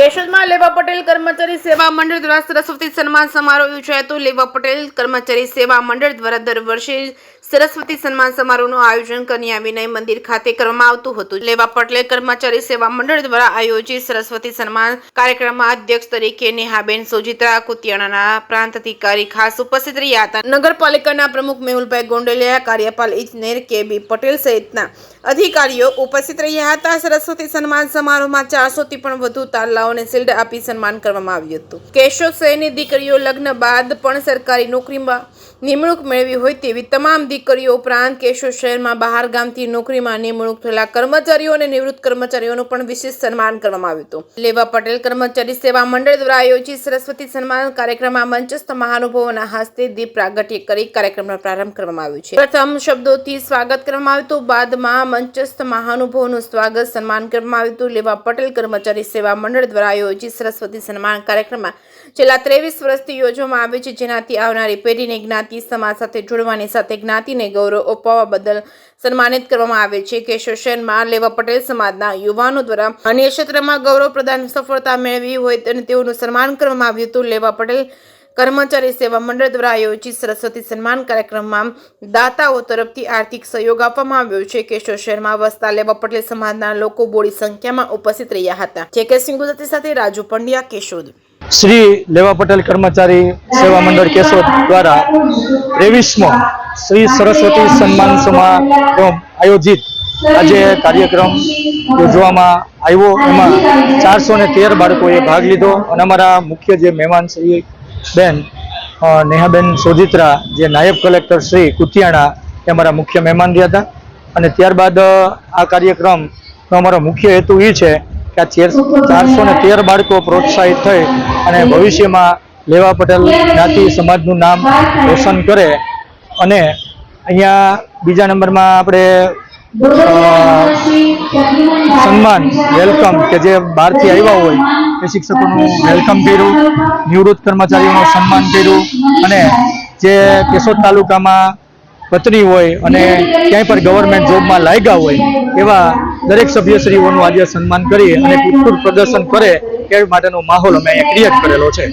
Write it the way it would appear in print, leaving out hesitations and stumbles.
કેશોદમાં લેવા પટેલ કર્મચારી સેવા મંડળ દ્વારા સરસ્વતી સન્માન સમારોહ યોજાયો હતો। લેવા પટેલ કર્મચારી સેવા મંડળ દ્વારા દર વર્ષે સરસ્વતી સન્માન સમારોહનું આયોજન કન્યા વિનય મંદિર ખાતે કરવામાં આવતું હતું। લેવા પટેલ કર્મચારી સેવા મંડળ દ્વારા આયોજિત સરસ્વતી સન્માન કાર્યક્રમમાં અધ્યક્ષ તરીકે નેહાબેન સોજીત્રા કુતિયાણાના પ્રાંત અધિકારી ખાસ ઉપસ્થિત રહ્યા હતા। નગરપાલિકાના પ્રમુખ મેહુલભાઈ ગોંડલિયા, કાર્યપાલ ઇજનેર કે.બી. પટેલ સહિતના અધિકારીઓ ઉપસ્થિત રહ્યા હતા। સરસ્વતી સન્માન સમારોહમાં 400 થી પણ વધુ તાલાઓને શિલ્ડ આપી સન્માન કરવામાં આવ્યું હતું। કેશોદ શહેરની દીકરીઓ લગ્ન બાદ પણ સરકારી નોકરીમાં નિમણૂક મેળવી હોય તેવી તમામ દીકરીઓ ઉપરાંત કેશોદ શહેરમાં બહાર ગામથી નોકરીમાં નિમણૂક થયેલા કર્મચારીઓ અને નિવૃત્ત કર્મચારીઓનું પણ વિશેષ સન્માન કરવામાં આવ્યું હતું। લેવા પટેલ કર્મચારી સેવા મંડળ દ્વારા આયોજિત સરસ્વતી સન્માન કાર્યક્રમમાં મંચસ્થ મહાનુભાવોના હસ્તે દીપ પ્રાગટ્ય કરી કાર્યક્રમનો પ્રારંભ કરવામાં આવ્યો છે। પ્રથમ શબ્દોથી સ્વાગત કરવામાં આવ્યું હતું, બાદમાં મંચસ્થ મહાનુભાવોનું સ્વાગત સન્માન કરવામાં આવ્યું હતું। લેવા પટેલ કર્મચારી સેવા મંડળ દ્વારા આયોજિત સરસ્વતી સન્માન કાર્યક્રમમાં છેલ્લા 23 વર્ષથી યોજવામાં આવે છે, જેનાથી આવનારી પેઢીને જ્ઞાતિ સમાજ સાથે જોડવાની સાથે જ્ઞાતિને ગૌરવ અપાવવા બદલ સન્માનિત કરવામાં આવે છે। કેશોદ શહેરમાં લેવા પટેલ સમાજના યુવાનો દ્વારા અન્ય ક્ષેત્રમાં ગૌરવ પ્રદાન સફળતા મેળવી હોય અને તેઓનું સન્માન કરવામાં આવ્યું હતું। લેવા પટેલ કર્મચારી સેવા મંડળ દ્વારા આયોજિત સરસ્વતી સન્માન કાર્યક્રમમાં દાતાઓ તરફથી આર્થિક સહયોગ આપવામાં આવ્યો છે। કેશોદ શહેરમાં વસતા લેવા પટેલ સમાજના લોકો બોડી સંખ્યામાં ઉપસ્થિત રહ્યા હતા। જે.કે. સિંહ ગુજરાતી સાથે રાજુ પંડ્યા, કેશોદ। श्री लेवा पटेल कर्मचारी सेवा मंडल केशोद द्वारा 23मो श्री सरस्वती सम्मान समारोह आयोजित आज कार्यक्रम योजવામાં આવ્યો। એમાં 413 બાળકોએ ભાગ લીધો અને અમારા મુખ્ય જે મહેમાન શ્રી બેન નેહાબેન સોજીત્રા જે નાયબ કલેક્ટર શ્રી કુતિયાણા એ અમારા મુખ્ય મહેમાન રહ્યા હતા। અને ત્યારબાદ આ કાર્યક્રમનો અમારો મુખ્ય હેતુ એ છે કે આ 413 બાળકો પ્રોત્સાહિત થઈ અને ભવિષ્યમાં લેવા પટેલ જ્ઞાતિ સમાજનું નામ રોશન કરે। અને અહીંયા બીજા નંબરમાં આપણે સન્માન વેલકમ કે જે બહારથી આવ્યા હોય એ શિક્ષકોનું વેલકમ કર્યું, નિવૃત્ત કર્મચારીઓનું સન્માન કર્યું અને જે કેશોદ તાલુકામાં પત્ની હોય અને ક્યાંય પણ ગવર્મેન્ટ જોબમાં લાગ્યા હોય એવા દરેક સભ્યશ્રીઓનું આજે સન્માન કરી અને ઉત્કૃષ્ટ પ્રદર્શન કરે એ માટેનો માહોલ અમે અહીંયા ક્રિએટ કરેલો છે।